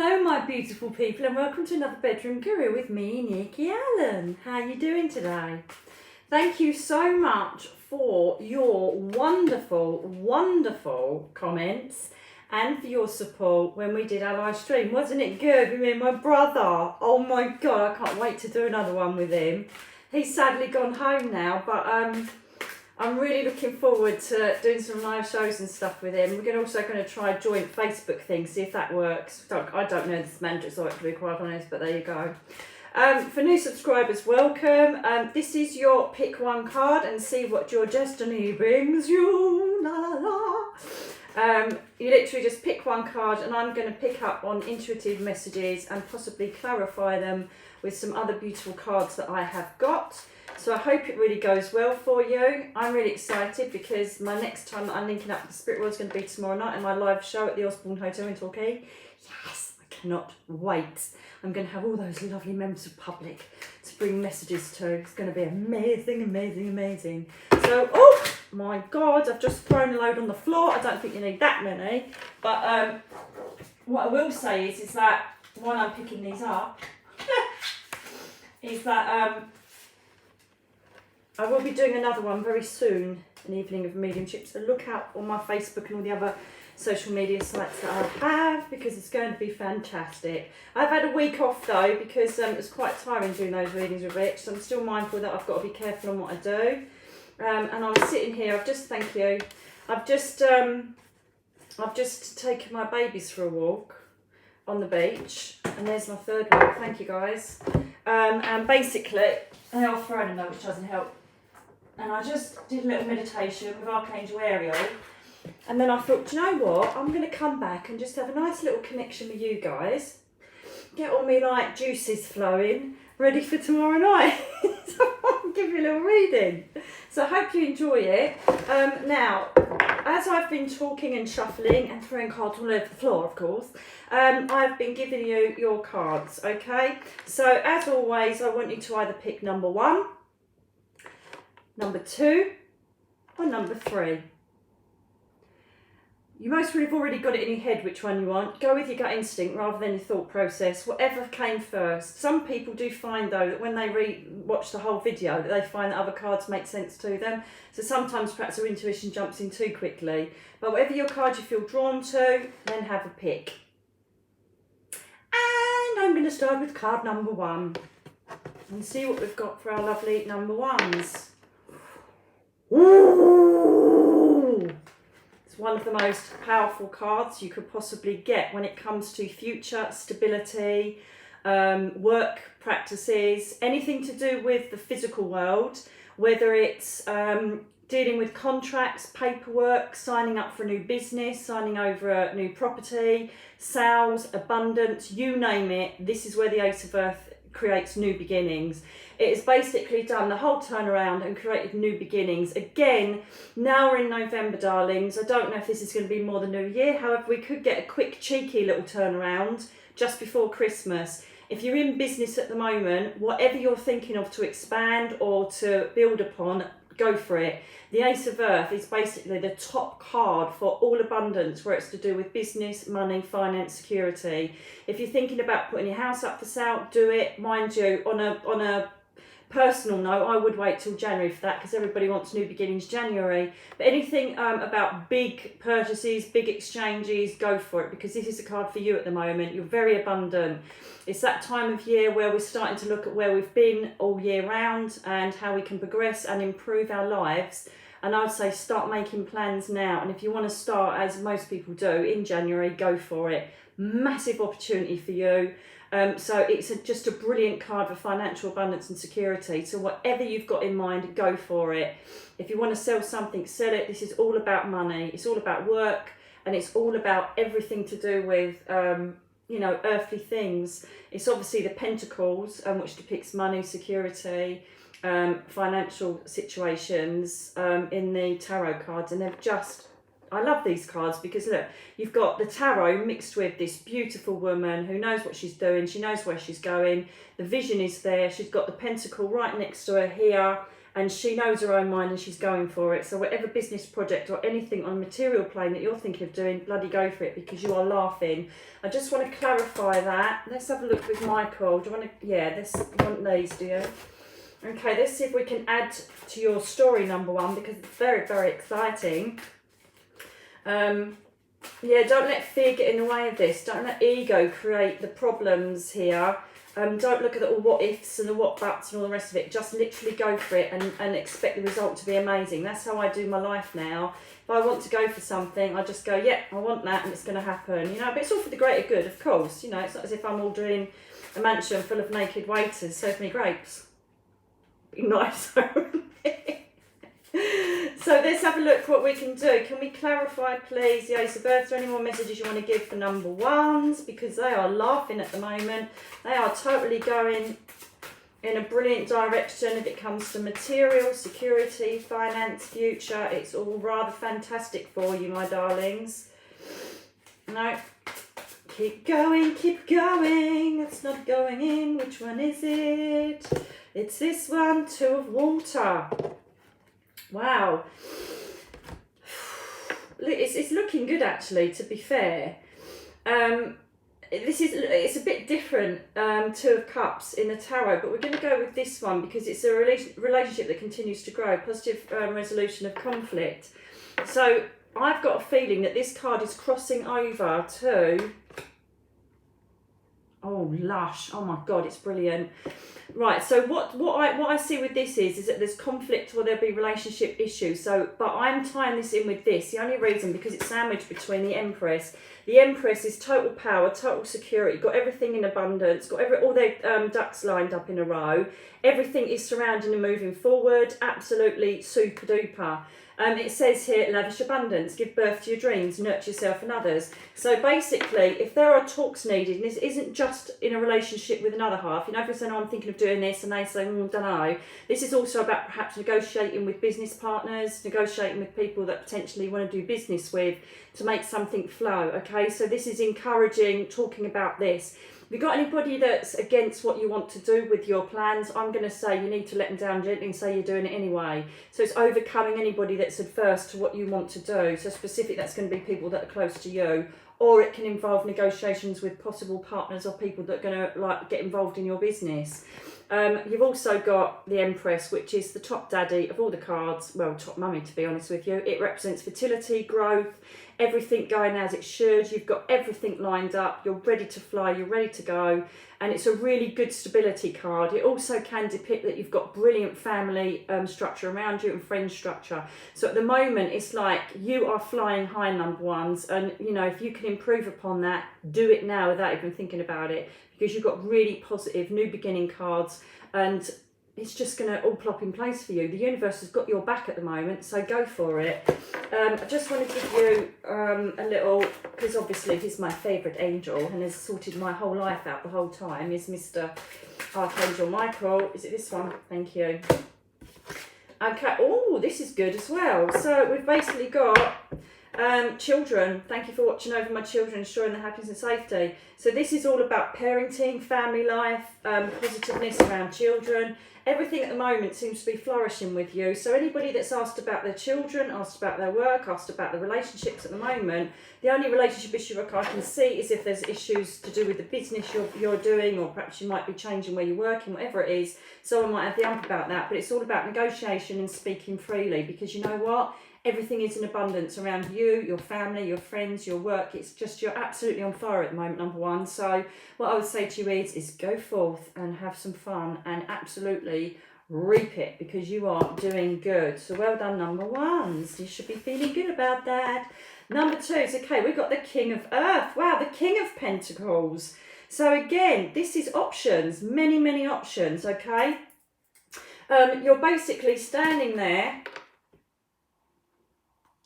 Hello my beautiful people and welcome to another Bedroom Guru with me, Nicky Alan. How are you doing today? Thank you so much for your wonderful comments and for your support when we did our live stream. Wasn't it good with me and my brother? Oh my God, I can't wait to do another one with him. He's sadly gone home now, but I'm really looking forward to doing some live shows and stuff with him. We're also going to try a joint Facebook thing, see if that works. I don't know this mandate, so to be quite honest, but there you go. For new subscribers, welcome. This is your pick one card and see what your destiny brings you. La la la. You literally just pick one card and I'm going to pick up on intuitive messages and possibly clarify them with some other beautiful cards that I have got. So I hope it really goes well for you. I'm really excited because my next time that I'm linking up with the Spirit World is going to be tomorrow night in my live show at the Osborne Hotel in Torquay. Yes, I cannot wait. I'm going to have all those lovely members of public to bring messages to. It's going to be amazing, amazing, amazing. So, oh my God, I've just thrown a load on the floor. I don't think you need that many. But what I will say is that while I'm picking these up, is that I will be doing another one very soon, an evening of mediumship, so look out on my Facebook and all the other social media sites that I have because it's going to be fantastic. I've had a week off though because it was quite tiring doing those readings with Rich, so I'm still mindful that I've got to be careful on what I do. And I was sitting here, I've just taken my babies for a walk on the beach, and there's my third one, thank you guys. And basically, they are throwing a note which doesn't help. And I just did a little meditation with Archangel Ariel. And then I thought, do you know what? I'm going to come back and just have a nice little connection with you guys. Get all me like juices flowing, ready for tomorrow night. So I'll give you a little reading. So I hope you enjoy it. Now, as I've been talking and shuffling and throwing cards all over the floor, of course, I've been giving you your cards, okay? So as always, I want you to either pick number 1, number 2, or number 3. You most would have already got it in your head which one you want. Go with your gut instinct rather than your thought process, whatever came first. Some people do find though that when they watch the whole video that they find that other cards make sense to them. So sometimes perhaps their intuition jumps in too quickly. But whatever your card you feel drawn to, then have a pick. And I'm going to start with card number 1 and see what we've got for our lovely number 1s. Ooh! It's one of the most powerful cards you could possibly get when it comes to future stability, work practices, anything to do with the physical world, whether it's dealing with contracts, paperwork, signing up for a new business, signing over a new property, sales, abundance, you name it. This is where the Ace of Earth creates new beginnings. It has basically done the whole turnaround and created new beginnings. Again, now we're in November, darlings. I don't know if this is going to be more the new year. However, we could get a quick, cheeky little turnaround just before Christmas. If you're in business at the moment, whatever you're thinking of to expand or to build upon, go for it. The Ace of Earth is basically the top card for all abundance, where it's to do with business, money, finance, security. If you're thinking about putting your house up for sale, do it. Mind you, on a personal note, I would wait till January for that because everybody wants new beginnings January. But anything about big purchases, big exchanges, go for it because this is a card for you at the moment. You're very abundant. It's that time of year where we're starting to look at where we've been all year round and how we can progress and improve our lives. And I would say start making plans now. And if you want to start, as most people do, in January, go for it. Massive opportunity for you. So it's just a brilliant card for financial abundance and security. So whatever you've got in mind, go for it. If you want to sell something, sell it. This is all about money. It's all about work. And it's all about everything to do with, earthly things. It's obviously the Pentacles, which depicts money, security, financial situations in the tarot cards. And they're just... I love these cards because look, you've got the tarot mixed with this beautiful woman who knows what she's doing, she knows where she's going, the vision is there, she's got the pentacle right next to her here, and she knows her own mind and she's going for it. So whatever business project or anything on a material plane that you're thinking of doing, bloody go for it, because you are laughing. I just want to clarify that. Let's have a look with Michael. Do you want to, yeah, you want these, do you? Okay, let's see if we can add to your story number 1, because it's very, very exciting. Yeah, don't let fear get in the way of this. Don't let ego create the problems here. Don't look at the all what ifs and the what buts and all the rest of it. Just literally go for it and expect the result to be amazing. That's how I do my life now. If I want to go for something, I just go, yeah, I want that and it's going to happen. You know, but it's all for the greater good, of course. You know, it's not as if I'm ordering a mansion full of naked waiters, serve me grapes. Be nice, So let's have a look what we can do. Can we clarify, please, the Ace of Earth? Are there any more messages you want to give for number 1s? Because they are laughing at the moment. They are totally going in a brilliant direction if it comes to material, security, finance, future. It's all rather fantastic for you, my darlings. No. Keep going, keep going. It's not going in. Which one is it? It's this one, 2 of Water. Wow. It's looking good, actually, to be fair. It's a bit different, 2 of Cups in the tarot, but we're going to go with this one because it's a relationship that continues to grow, positive resolution of conflict. So I've got a feeling that this card is crossing over to, oh, lush, oh my God, it's brilliant. Right, so what I see with this is that there's conflict or there'll be relationship issues. So, but I'm tying this in with this. The only reason, because it's sandwiched between the Empress. The Empress is total power, total security, got everything in abundance, got all their ducks lined up in a row. Everything is surrounding and moving forward, absolutely super duper. It says here, lavish abundance, give birth to your dreams, nurture yourself and others. So basically, if there are talks needed, and this isn't just in a relationship with another half, you know, if you're saying, oh, I'm thinking of doing this, and they say, don't know. This is also about perhaps negotiating with business partners, negotiating with people that potentially want to do business with, to make something flow, okay? So this is encouraging, talking about this. If you've got anybody that's against what you want to do with your plans, I'm going to say you need to let them down gently and say you're doing it anyway. So it's overcoming anybody that's adverse to what you want to do. So specific, that's going to be people that are close to you, or it can involve negotiations with possible partners or people that are going to get involved in your business. You've also got the Empress, which is the top daddy of all the cards, well, top mummy, to be honest with you. It represents fertility, growth, everything going as it should. You've got everything lined up. You're ready to fly. You're ready to go. And it's a really good stability card. It also can depict that you've got brilliant family structure around you and friend structure. So at the moment, it's like you are flying high, number 1s. And, you know, if you can improve upon that, do it now without even thinking about it. Because you've got really positive new beginning cards, and it's just going to all plop in place for you. The universe has got your back at the moment, so go for it. I just want to give you a little, because obviously he's my favourite angel and has sorted my whole life out the whole time, is Mr. Archangel Michael. Is it this one? Thank you. Okay, oh, this is good as well. So we've basically got children. Thank you for watching over my children, ensuring their happiness and safety. So this is all about parenting, family life, positiveness around children. Everything at the moment seems to be flourishing with you. So anybody that's asked about their children, asked about their work, asked about the relationships at the moment, the only relationship issue I can see is if there's issues to do with the business you're doing, or perhaps you might be changing where you're working, whatever it is. Someone might have the ump about that, but it's all about negotiation and speaking freely, because you know what? Everything is in abundance around you, your family, your friends, your work. It's just, you're absolutely on fire at the moment, number 1. So what I would say to you is go forth and have some fun and absolutely reap it, because you are doing good. So well done, number 1s. You should be feeling good about that. Number 2s, okay, we've got the King of Earth. Wow, the King of Pentacles. So again, this is options, many, many options, okay? You're basically standing there.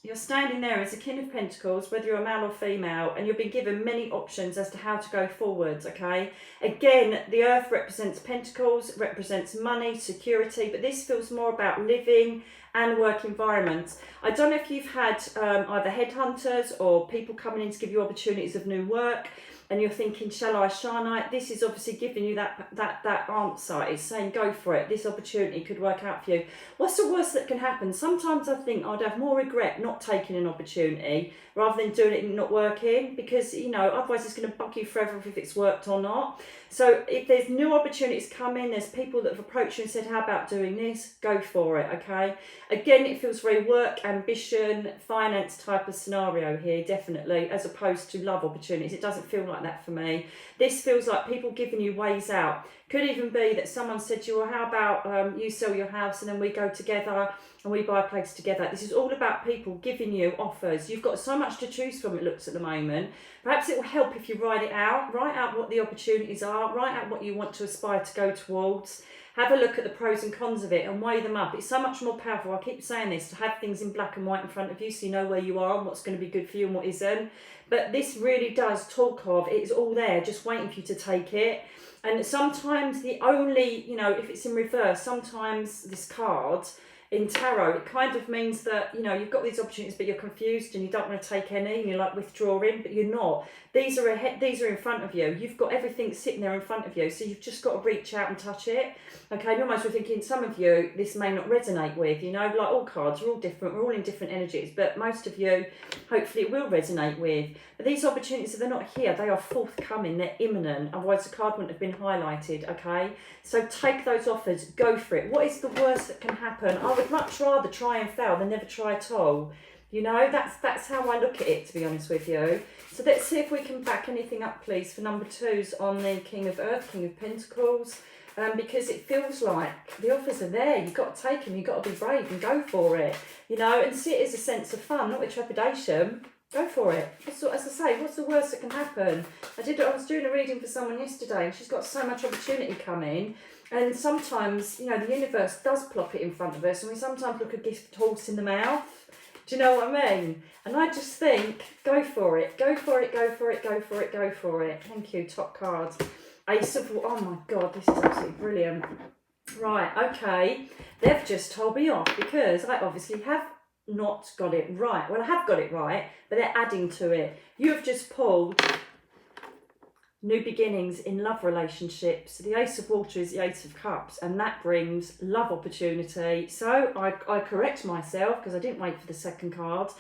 You're standing there as a King of Pentacles, whether you're a male or female, and you've been given many options as to how to go forwards, okay? Again, the Earth represents Pentacles, represents money, security, but this feels more about living and work environments. I don't know if you've had either headhunters or people coming in to give you opportunities of new work, and you're thinking, shall I, shan't I? This is obviously giving you that answer. It's saying, go for it. This opportunity could work out for you. What's the worst that can happen? Sometimes I think I'd have more regret not taking an opportunity rather than doing it and not working, because, you know, otherwise it's going to bug you forever if it's worked or not. So if there's new opportunities coming, there's people that have approached you and said, how about doing this? Go for it, okay? Again, it feels very work, ambition, finance type of scenario here, definitely, as opposed to love opportunities. It doesn't feel like that for me. This feels like people giving you ways out. Could even be that someone said to you, well, how about you sell your house and then we go together and we buy a place together. This is all about people giving you offers. You've got so much to choose from, it looks, at the moment. Perhaps it will help if you write it out. Write out what the opportunities are. Write out what you want to aspire to go towards. Have a look at the pros and cons of it and weigh them up. It's so much more powerful, I keep saying this, to have things in black and white in front of you so you know where you are and what's going to be good for you and what isn't. But this really does talk of, it's all there, just waiting for you to take it. And sometimes the only, you know, if it's in reverse, sometimes this card in tarot, it kind of means that, you know, you've got these opportunities but you're confused and you don't want to take any and you're like withdrawing, but you're not. These are in front of you. You've got everything sitting there in front of you, so you've just got to reach out and touch it. Okay, and almost we're thinking, some of you this may not resonate with, you know, like all cards are all different, we're all in different energies, but most of you, hopefully it will resonate with. But these opportunities, if they're not here, they are forthcoming, they're imminent, otherwise the card wouldn't have been highlighted, okay? So take those offers, go for it. What is the worst that can happen? I would much rather try and fail than never try at all. You know, that's how I look at it, to be honest with you. So let's see if we can back anything up, please, for number 2s on the King of Earth, King of Pentacles. Because it feels like the offers are there. You've got to take them. You've got to be brave and go for it. You know, and see it as a sense of fun, not with trepidation. Go for it. As I say, what's the worst that can happen? I was doing a reading for someone yesterday and she's got so much opportunity coming. And sometimes, you know, the universe does plop it in front of us and we sometimes look a gift horse in the mouth. Do you know what I mean? And I just think, go for it. Go for it, go for it, go for it, go for it. Thank you, top card. Ace of, oh my God, this is absolutely brilliant. Right, okay. They've just told me off because I obviously have not got it right. Well, I have got it right, but they're adding to it. You have just pulled new beginnings in love relationships. The Ace of Water is the Ace of Cups, and that brings love opportunity. So I correct myself because I didn't wait for the second card.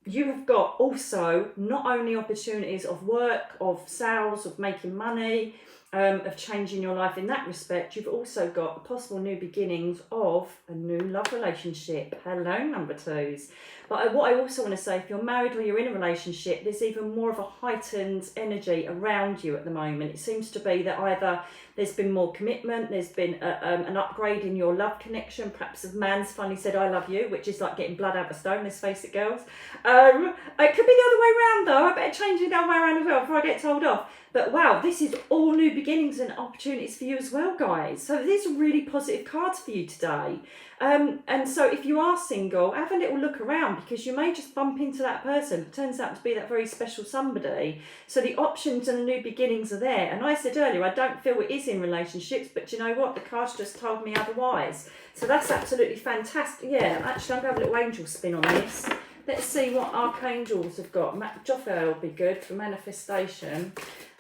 You have got also not only opportunities of work, of sales, of making money, of changing your life in that respect, you've also got possible new beginnings of a new love relationship. Hello, number 2s. But what I also want to say, if you're married or you're in a relationship, there's even more of a heightened energy around you at the moment. It seems to be that either there's been more commitment, there's been an upgrade in your love connection. Perhaps a man's finally said, I love you, which is like getting blood out of a stone, let's face it, girls. It could be the other way around, though. I better change it the other way around as well before I get told off. But wow, this is all new beginnings and opportunities for you as well, guys. So these are really positive cards for you today. And so if you are single, have a little look around because you may just bump into that person. It turns out to be that very special somebody. So the options and the new beginnings are there. And I said earlier, I don't feel it is in relationships, but you know what? The cards just told me otherwise. So that's absolutely fantastic. Yeah, actually, I'm going to have a little angel spin on this. Let's see what archangels have got. Jophiel will be good for manifestation.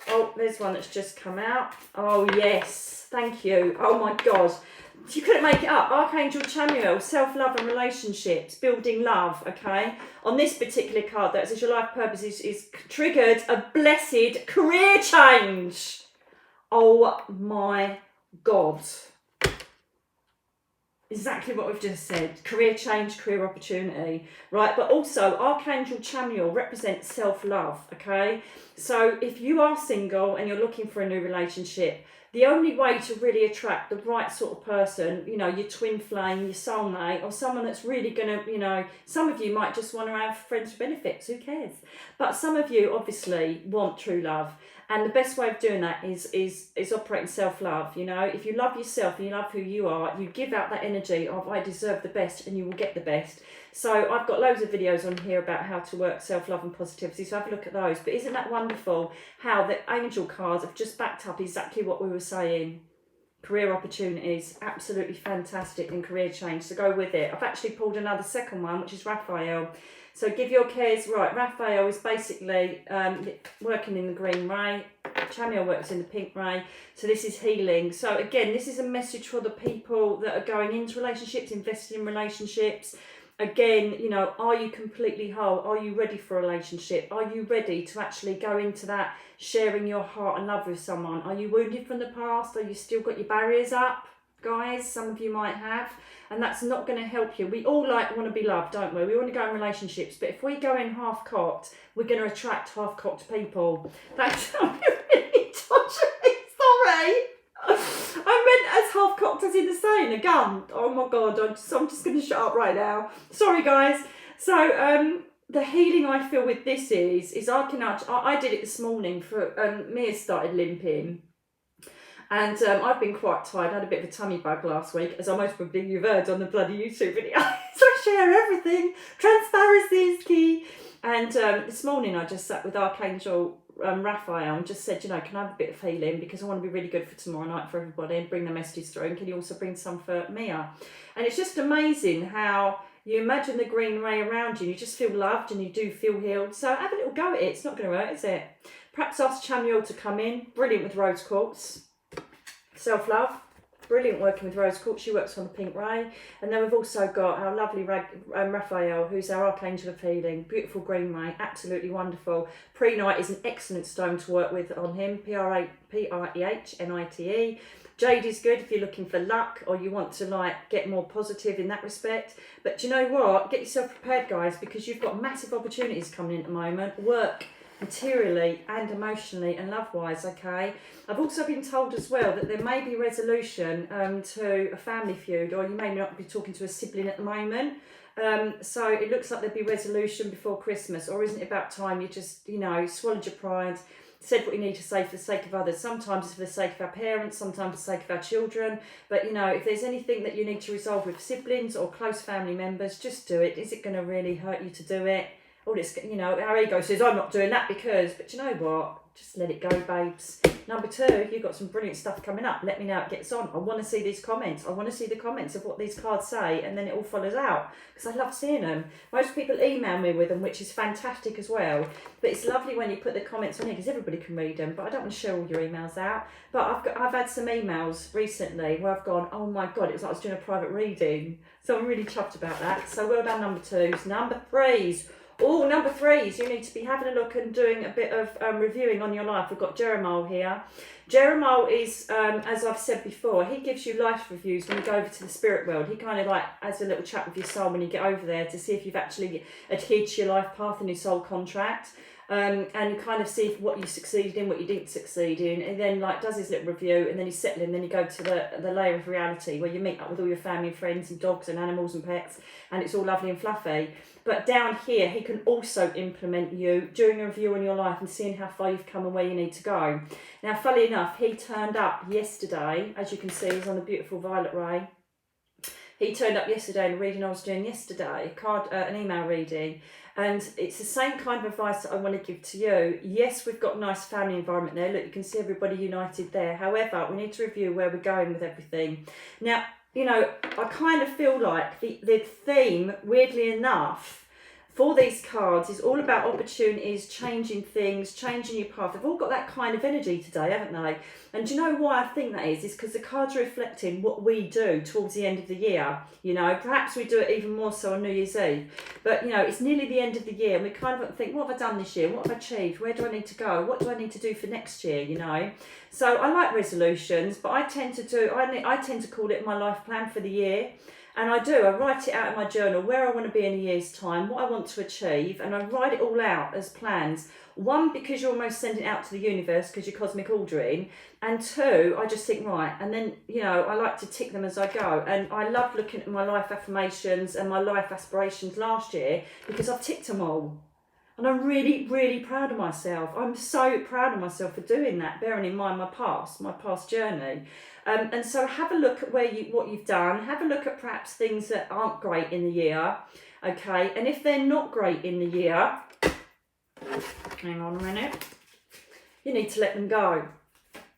Oh, there's one that's just come out. Oh, yes. Thank you. Oh, my God. You couldn't make it up. Archangel Chamuel, self-love and relationships, building love, okay? On this particular card, that says your life purpose is triggered a blessed career change. Oh, my God. Exactly what we've just said. Career change, career opportunity, right? But also, Archangel Chamuel represents self-love, okay? So if you are single and you're looking for a new relationship, the only way to really attract the right sort of person, you know, your twin flame, your soulmate, or someone that's really going to, you know, some of you might just want to have friends with benefits, who cares? But some of you obviously want true love. And the best way of doing that is operating self-love, you know. If you love yourself and you love who you are, you give out that energy of I deserve the best and you will get the best. So I've got loads of videos on here about how to work self-love and positivity, so have a look at those. But isn't that wonderful how the angel cards have just backed up exactly what we were saying? career opportunities, absolutely fantastic and career change, so go with it. I've actually pulled another second one, which is Raphael. So give your cares, right, Raphael is basically working in the green ray, Chamiel works in the pink ray, so this is healing. So again, this is a message for the people that are going into relationships, investing in relationships. Again, you know, are you completely whole? Are you ready for a relationship? Are you ready to actually go into that sharing your heart and love with someone? Are you wounded from the past? Are you still got your barriers up, guys? Some of you might have, and that's not going to help you. We all want to be loved, don't we? We want to go in relationships, but if we go in half-cocked, we're going to attract half-cocked people. That's really dodgy. Sorry. I meant as half-cocked as in the saying, a gun. Oh my God, I'm just going to shut up right now. Sorry, guys. So, the healing I feel with this is I did it this morning for, Mia started limping. And I've been quite tired. I had a bit of a tummy bug last week, as I most probably you've heard on the bloody YouTube video. So I share everything. Transparency is key. And this morning I just sat with Archangel Raphael and just said, you know, can I have a bit of healing, because I want to be really good for tomorrow night for everybody and bring the messages through, and can you also bring some for Mia? And it's just amazing how you imagine the green ray around you, you just feel loved and you do feel healed. So have a little go at it. It's not going to hurt, is it? Perhaps ask Chamiel to come in. Brilliant with rose quartz. Self-love. Brilliant working with rose quartz. She works on the pink ray. And then we've also got our lovely Raphael, who's our archangel of healing. Beautiful green ray, absolutely wonderful. Prehnite is an excellent stone to work with on him. Prehnite. Jade is good if you're looking for luck or you want to get more positive in that respect. But do you know what? Get yourself prepared, guys, because you've got massive opportunities coming in at the moment. Work, materially and emotionally and love-wise, okay? I've also been told as well that there may be resolution to a family feud, or you may not be talking to a sibling at the moment. So it looks like there'll be resolution before Christmas, or isn't it about time you just, you know, swallowed your pride, said what you need to say for the sake of others. Sometimes it's for the sake of our parents, sometimes for the sake of our children. But, you know, if there's anything that you need to resolve with siblings or close family members, just do it. Is it going to really hurt you to do it? Oh, it's, you know, our ego says, I'm not doing that because, but you know what? Just let it go, babes. Number 2, you've got some brilliant stuff coming up. Let me know how it gets on. I want to see these comments. I want to see the comments of what these cards say, and then it all follows out, because I love seeing them. Most people email me with them, which is fantastic as well. But it's lovely when you put the comments on here, because everybody can read them, but I don't want to share all your emails out. But I've had some emails recently where I've gone, oh my God, it was like I was doing a private reading. So I'm really chuffed about that. So well done, number 2s. Number 3s. Oh, number 3s, you need to be having a look and doing a bit of reviewing on your life. We've got Jeremiah here. Jeremiah is, as I've said before, he gives you life reviews when you go over to the spirit world. He kind of has a little chat with your soul when you get over there to see if you've actually adhered to your life path and your soul contract. And kind of see what you succeeded in, what you didn't succeed in, and then does his little review, and then he's settling, then you go to the layer of reality where you meet up with all your family and friends and dogs and animals and pets, and it's all lovely and fluffy. But down here, he can also implement you, doing a review on your life and seeing how far you've come and where you need to go. Now, funnily enough, he turned up yesterday, as you can see, he's on the beautiful violet ray. He turned up yesterday in a reading I was doing yesterday, an email reading. And it's the same kind of advice that I want to give to you. Yes, we've got a nice family environment there. Look, you can see everybody united there. However, we need to review where we're going with everything. Now, you know, I kind of feel like the theme, weirdly enough, for these cards is all about opportunities, changing things, changing your path. They've all got that kind of energy today, haven't they? And do you know why I think that is? It's because the cards are reflecting what we do towards the end of the year. You know, perhaps we do it even more so on New Year's Eve. But, you know, it's nearly the end of the year, and we kind of think, what have I done this year? What have I achieved? Where do I need to go? What do I need to do for next year, you know? So I like resolutions, but I tend to call it my life plan for the year. And I write it out in my journal, where I want to be in a year's time, what I want to achieve, and I write it all out as plans. 1, because you're almost sending it out to the universe because you're cosmic ordering. And 2, I just think, right, and then, you know, I like to tick them as I go. And I love looking at my life affirmations and my life aspirations last year because I've ticked them all. And I'm really, really proud of myself. I'm so proud of myself for doing that, bearing in mind my past journey. And so have a look at what you've done. Have a look at perhaps things that aren't great in the year, okay? And if they're not great in the year, hang on a minute, you need to let them go.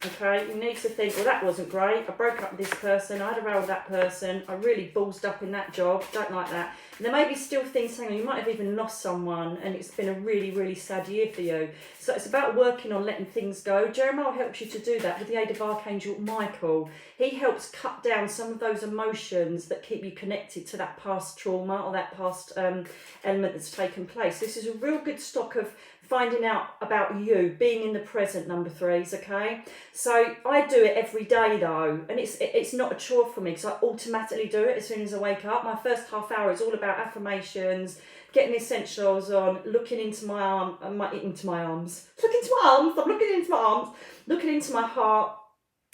Okay, you need to think, well, that wasn't great. I broke up with this person. I had a row with that person. I really ballsed up in that job. Don't like that. And there may be still things hanging on. You might have even lost someone and it's been a really, really sad year for you. So it's about working on letting things go. Jeremiah helps you to do that with the aid of Archangel Michael. He helps cut down some of those emotions that keep you connected to that past trauma or that past element that's taken place. This is a real good stock of finding out about you, being in the present, number threes, okay? So I do it every day though, and it's not a chore for me because I automatically do it as soon as I wake up. My first half hour is all about affirmations, getting the essentials on, looking into my arms, looking into my arms, looking into my heart,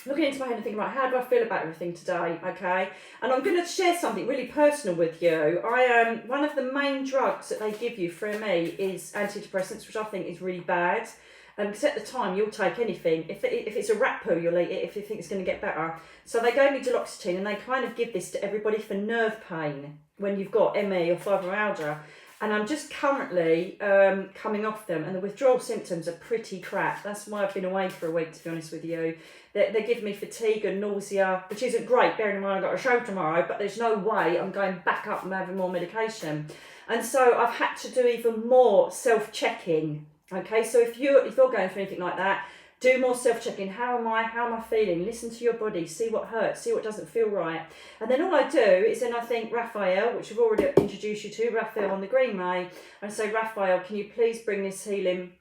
looking into my head and thinking, right, how do I feel about everything today, okay? And I'm going to share something really personal with you. One of the main drugs that they give you for ME is antidepressants, which I think is really bad. Because at the time, you'll take anything. If it's a rat poo, you'll eat it if you think it's going to get better. So they gave me duloxetine, and they kind of give this to everybody for nerve pain when you've got ME or fibromyalgia. And I'm just currently coming off them, and the withdrawal symptoms are pretty crap. That's why I've been away for a week, to be honest with you. They give me fatigue and nausea, which isn't great, bearing in mind I've got a show tomorrow, but there's no way I'm going back up and having more medication. And so I've had to do even more self-checking. Okay, so if you're going through anything like that, do more self-checking. How am I feeling? Listen to your body, see what hurts, see what doesn't feel right. And then all I do is then I think Raphael, which I've already introduced you to, Raphael on the Green May, and say, Raphael, can you please bring this healing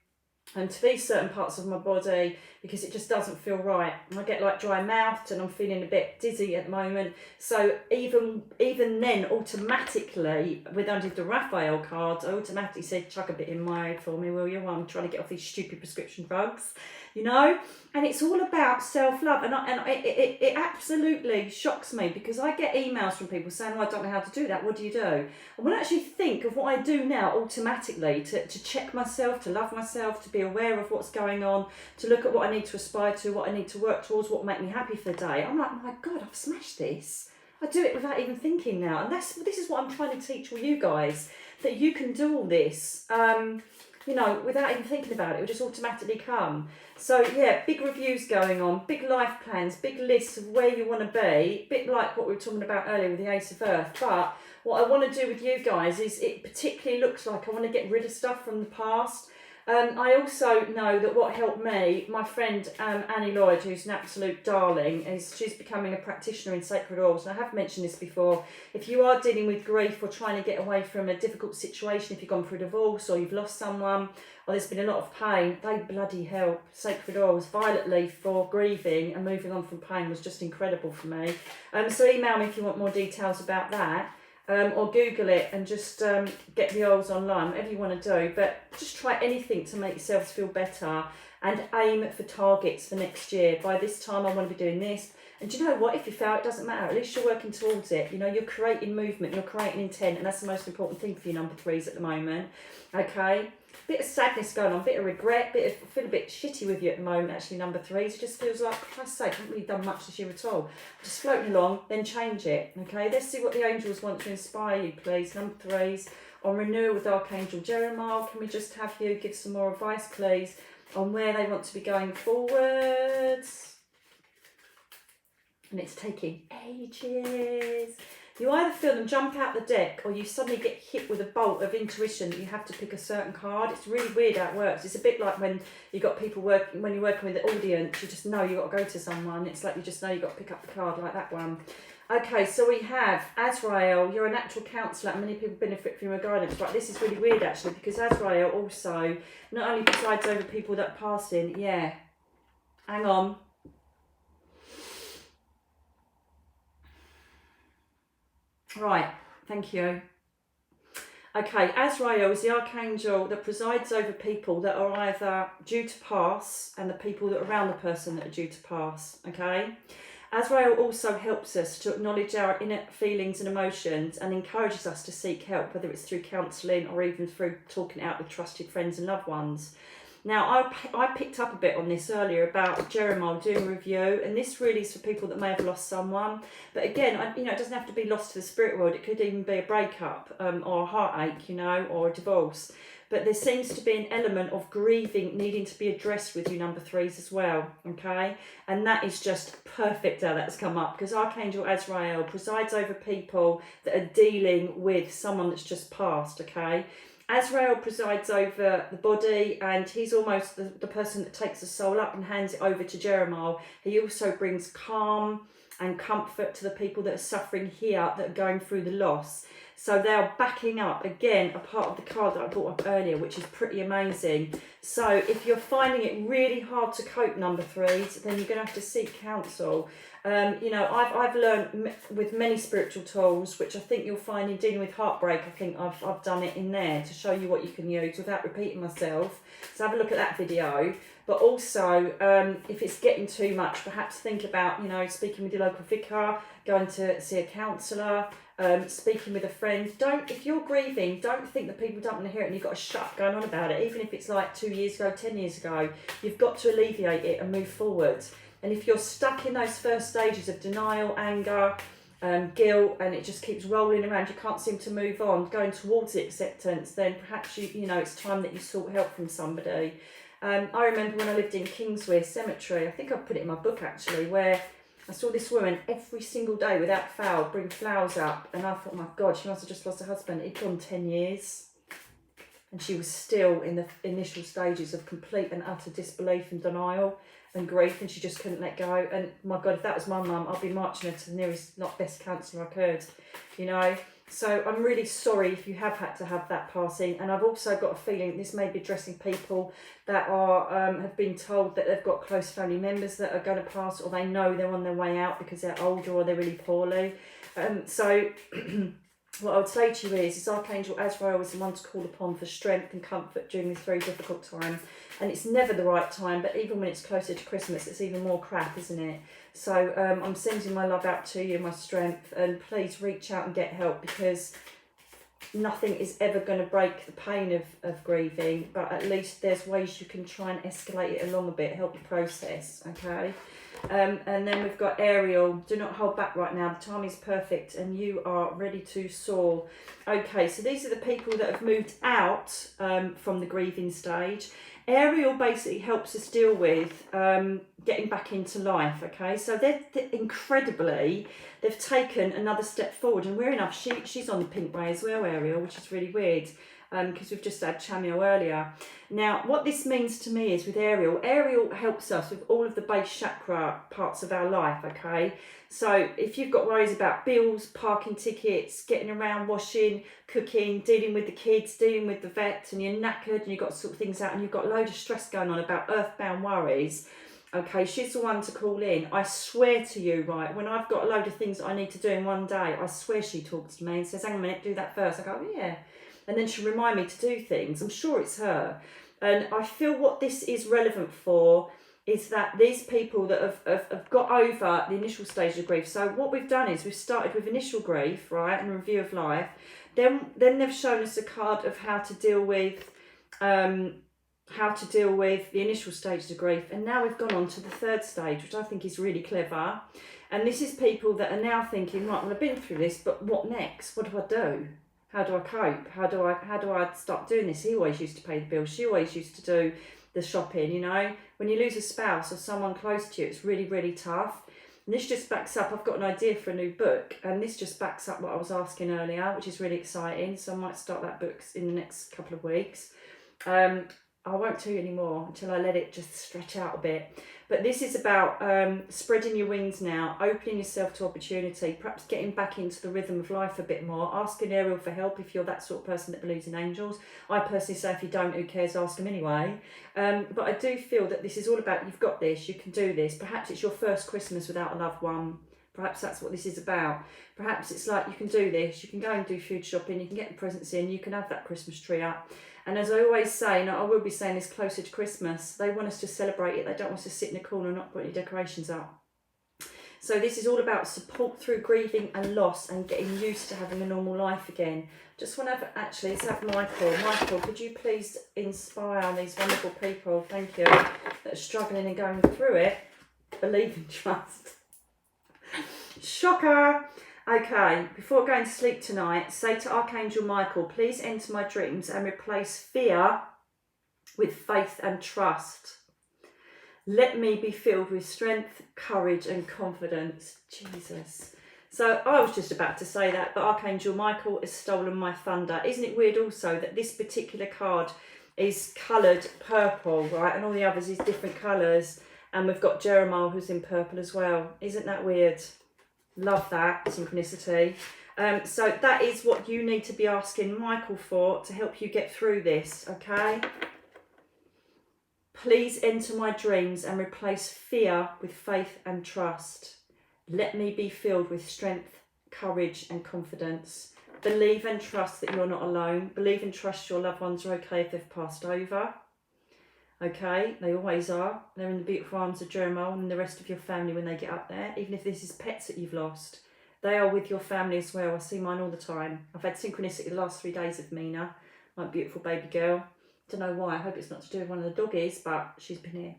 to these certain parts of my body because it just doesn't feel right. And I get like dry mouthed and I'm feeling a bit dizzy at the moment. So even then, automatically, with under the Raphael cards, I automatically said, chuck a bit in my head for me, will you? While I'm trying to get off these stupid prescription drugs, you know? And it's all about self-love. And it absolutely shocks me because I get emails from people saying, oh, I don't know how to do that. What do you do? And when I actually think of what I do now automatically to check myself, to love myself, to be aware of what's going on, to look at what I need to aspire to, what I need to work towards, what will make me happy for the day, I'm like, my God, I've smashed this. I do it without even thinking now. And this is what I'm trying to teach all you guys, that you can do all this, without even thinking about it. It will just automatically come. So yeah, big reviews going on, big life plans, big lists of where you want to be, a bit like what we were talking about earlier with the Ace of Earth. But what I want to do with you guys is it particularly looks like I want to get rid of stuff from the past. I also know that what helped me, my friend Annie Lloyd, who's an absolute darling, she's becoming a practitioner in sacred oils. And I have mentioned this before. If you are dealing with grief or trying to get away from a difficult situation, if you've gone through a divorce or you've lost someone, or there's been a lot of pain, they bloody help. Sacred oils, violet leaf for grieving and moving on from pain was just incredible for me. So email me if you want more details about that. Or Google it and just get the oils online, whatever you want to do. But just try anything to make yourselves feel better and aim for targets for next year. By this time, I want to be doing this. And do you know what? If you fail, it doesn't matter. At least you're working towards it. You know, you're creating movement, you're creating intent, and that's the most important thing for you number threes at the moment. Okay? Bit of sadness going on, bit of regret, I feel a bit shitty with you at the moment, actually, number threes. It just feels like, for Christ's sake, I haven't really done much this year at all. Just floating along, then change it, okay? Let's see what the angels want to inspire you, please, number threes. On renewal with Archangel Jeremiah, can we just have you give some more advice, please, on where they want to be going forwards? And it's taking ages. You either feel them jump out the deck or you suddenly get hit with a bolt of intuition that you have to pick a certain card. It's really weird how it works. It's a bit like when you got people working, when you're working with the audience, you just know you've got to go to someone. It's like you just know you've got to pick up the card like that one. Okay, so we have Azrael. You're a natural counsellor and many people benefit from your guidance. But this is really weird actually because Azrael also not only presides over people that are passing, yeah, hang on. Right, thank you. Okay, Azrael is the archangel that presides over people that are either due to pass and the people that are around the person that are due to pass, okay? Azrael also helps us to acknowledge our inner feelings and emotions and encourages us to seek help, whether it's through counselling or even through talking out with trusted friends and loved ones. Now, I picked up a bit on this earlier about Jeremiah doing a review, and this really is for people that may have lost someone. But again, it doesn't have to be lost to the spirit world. It could even be a breakup or a heartache, or a divorce. but there seems to be an element of grieving needing to be addressed with you number 3s as well, okay? And that is just perfect how that's come up, because Archangel Azrael presides over people that are dealing with someone that's just passed, okay? Azrael presides over the body, and he's almost the person that takes the soul up and hands it over to Jeremiah. He also brings calm and comfort to the people that are suffering here, that are going through the loss. So they are backing up, again, a part of the card that I brought up earlier, which is pretty amazing. So if you're finding it really hard to cope, number 3s, then you're going to have to seek counsel. You know, I've learned with many spiritual tools, which I think you'll find in dealing with heartbreak. I think I've done it in there to show you what you can use without repeating myself. So have a look at that video. But also, if it's getting too much, perhaps think about, you know, speaking with your local vicar, going to see a counsellor, speaking with a friend. If you're grieving, don't think that people don't want to hear it and you've got a shut up going on about it. Even if it's like 2 years ago, 10 years ago, you've got to alleviate it and move forward. And if you're stuck in those first stages of denial, anger, guilt, and it just keeps rolling around, you can't seem to move on, going towards the acceptance, then perhaps you know it's time that you sought help from somebody. I remember when I lived in Kingswear Cemetery, I think I put it in my book actually, where I saw this woman every single day without fail bring flowers up, and I thought, oh my God, she must have just lost her husband. He'd gone 10 years and she was still in the initial stages of complete and utter disbelief and denial and grief, and she just couldn't let go. And my God, if that was my mum, I'd be marching her to the nearest, not best counsellor I could, you know. So I'm really sorry if you have had to have that passing. And I've also got a feeling this may be addressing people that are have been told that they've got close family members that are going to pass, or they know they're on their way out because they're older or they're really poorly. So what I would say to you is Archangel Azrael is the one to call upon for strength and comfort during this very difficult time. And it's never the right time, but even when it's closer to Christmas, it's even more crap, isn't it? So I'm sending my love out to you, my strength, and please reach out and get help, because nothing is ever going to break the pain of grieving, but at least there's ways you can try and escalate it along a bit, help the process, okay? And then we've got Ariel. Do not hold back right now. The time is perfect and you are ready to soar. Okay, so these are the people that have moved out from the grieving stage. Ariel basically helps us deal with getting back into life, okay? So they're incredibly, they've taken another step forward, and we're enough, she's on the pink way as well, Ariel, which is really weird, because we've just had Chameo earlier. Now, what this means to me is with Ariel helps us with all of the base chakra parts of our life, okay? So if you've got worries about bills, parking tickets, getting around, washing, cooking, dealing with the kids, dealing with the vet, and you're knackered and you've got to sort things out and you've got a load of stress going on about earthbound worries, okay, she's the one to call in. I swear to you, right, when I've got a load of things that I need to do in one day, I swear she talks to me and says, hang on a minute, do that first. I go, oh, yeah. And then she'll remind me to do things. I'm sure it's her. And I feel what this is relevant for is that these people that have got over the initial stage of grief. So what we've done is we've started with initial grief, right, and review of life. Then they've shown us a card of how to deal with the initial stages of grief. And now we've gone on to the third stage, which I think is really clever. And this is people that are now thinking, right, well, I've been through this, but what next? What do I do? How do I cope? How do I start doing this? He always used to pay the bills. She always used to do the shopping, you know. When you lose a spouse or someone close to you, it's really, really tough. And this just backs up, I've got an idea for a new book, and this just backs up what I was asking earlier, which is really exciting. So I might start that book in the next couple of weeks. I won't tell you anymore until I let it just stretch out a bit. But this is about spreading your wings now, opening yourself to opportunity, perhaps getting back into the rhythm of life a bit more, asking Ariel for help if you're that sort of person that believes in angels. I personally say if you don't, who cares, ask them anyway. But I do feel that this is all about, you've got this, you can do this. Perhaps it's your first Christmas without a loved one. Perhaps that's what this is about. Perhaps it's like, you can do this, you can go and do food shopping, you can get the presents in, you can have that Christmas tree up. And as I always say, and I will be saying this closer to Christmas, they want us to celebrate it. They don't want us to sit in a corner and not put any decorations up. So this is all about support through grieving and loss and getting used to having a normal life again. Just want to have, actually, let's have Michael. Michael, could you please inspire these wonderful people, thank you, that are struggling and going through it. Believe and trust. Shocker. Okay, before going to sleep tonight, say to Archangel Michael, please enter my dreams and replace fear with faith and trust. Let me be filled with strength, courage and confidence. Jesus. So I was just about to say that, but Archangel Michael has stolen my thunder. Isn't it weird also that this particular card is coloured purple, right? And all the others is different colours. And we've got Jeremiah who's in purple as well. Isn't that weird? Love that synchronicity. So that is what you need to be asking Michael for to help you get through this, okay? Please enter my dreams and replace fear with faith and trust. Let me be filled with strength, courage and confidence. Believe and trust that you're not alone. Believe and trust your loved ones are okay if they've passed over. Okay, they always are. They're in the beautiful arms of Jeremiah and the rest of your family when they get up there. Even if this is pets that you've lost, they are with your family as well. I see mine all the time. I've had synchronicity the last 3 days of Mina, my beautiful baby girl. Don't know why. I hope it's not to do with one of the doggies, but she's been here.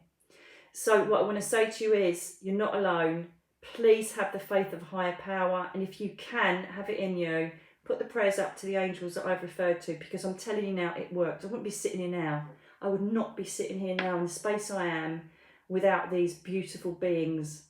So what I want to say to you is, you're not alone. Please have the faith of a higher power, and if you can, have it in you. Put the prayers up to the angels that I've referred to, because I'm telling you now, it works. I wouldn't be sitting here now. I would not be sitting here now in the space I am without these beautiful beings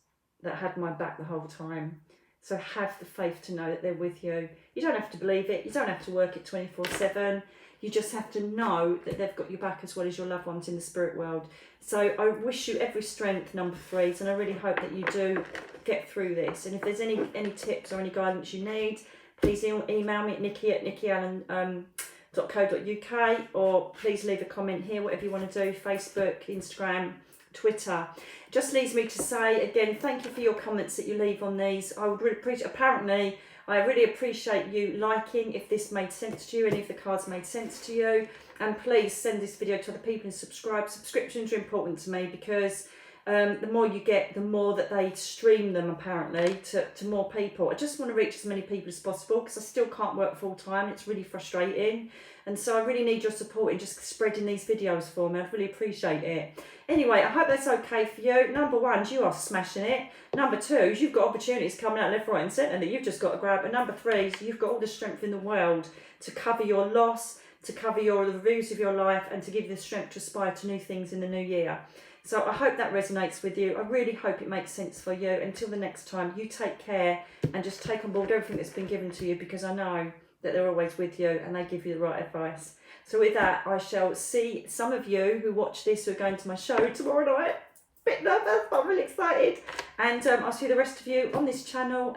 that had my back the whole time. So have the faith to know that they're with you. You don't have to believe it. You don't have to work it 24/7. You just have to know that they've got your back as well as your loved ones in the spirit world. So I wish you every strength, number 3s, and I really hope that you do get through this. And if there's any tips or any guidance you need, please email me at nikki@nickyalan.co.uk, or please leave a comment here, whatever you want to do, Facebook, Instagram, Twitter. It just leaves me to say again, thank you for your comments that you leave on these. I would really appreciate, apparently, I really appreciate you liking if this made sense to you and if the cards made sense to you. And please send this video to other people and subscribe. Subscriptions are important to me because the more you get, the more that they stream them apparently to more people. I just want to reach as many people as possible because I still can't work full time. It's really frustrating. And so I really need your support in just spreading these videos for me. I'd really appreciate it. Anyway, I hope that's okay for you. Number 1, you are smashing it. Number 2, you've got opportunities coming out left, right and centre that you've just got to grab. And number 3, you've got all the strength in the world to cover your loss, to cover the reviews of your life, and to give you the strength to aspire to new things in the new year. So I hope that resonates with you. I really hope it makes sense for you. Until the next time, you take care and just take on board everything that's been given to you, because I know that they're always with you and they give you the right advice. So with that, I shall see some of you who watch this who are going to my show tomorrow night. Bit nervous, but I'm really excited. And I'll see the rest of you on this channel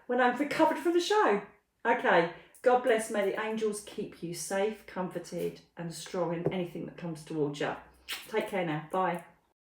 when I'm recovered from the show. Okay, God bless. May the angels keep you safe, comforted and strong in anything that comes towards you. Take care now. Bye.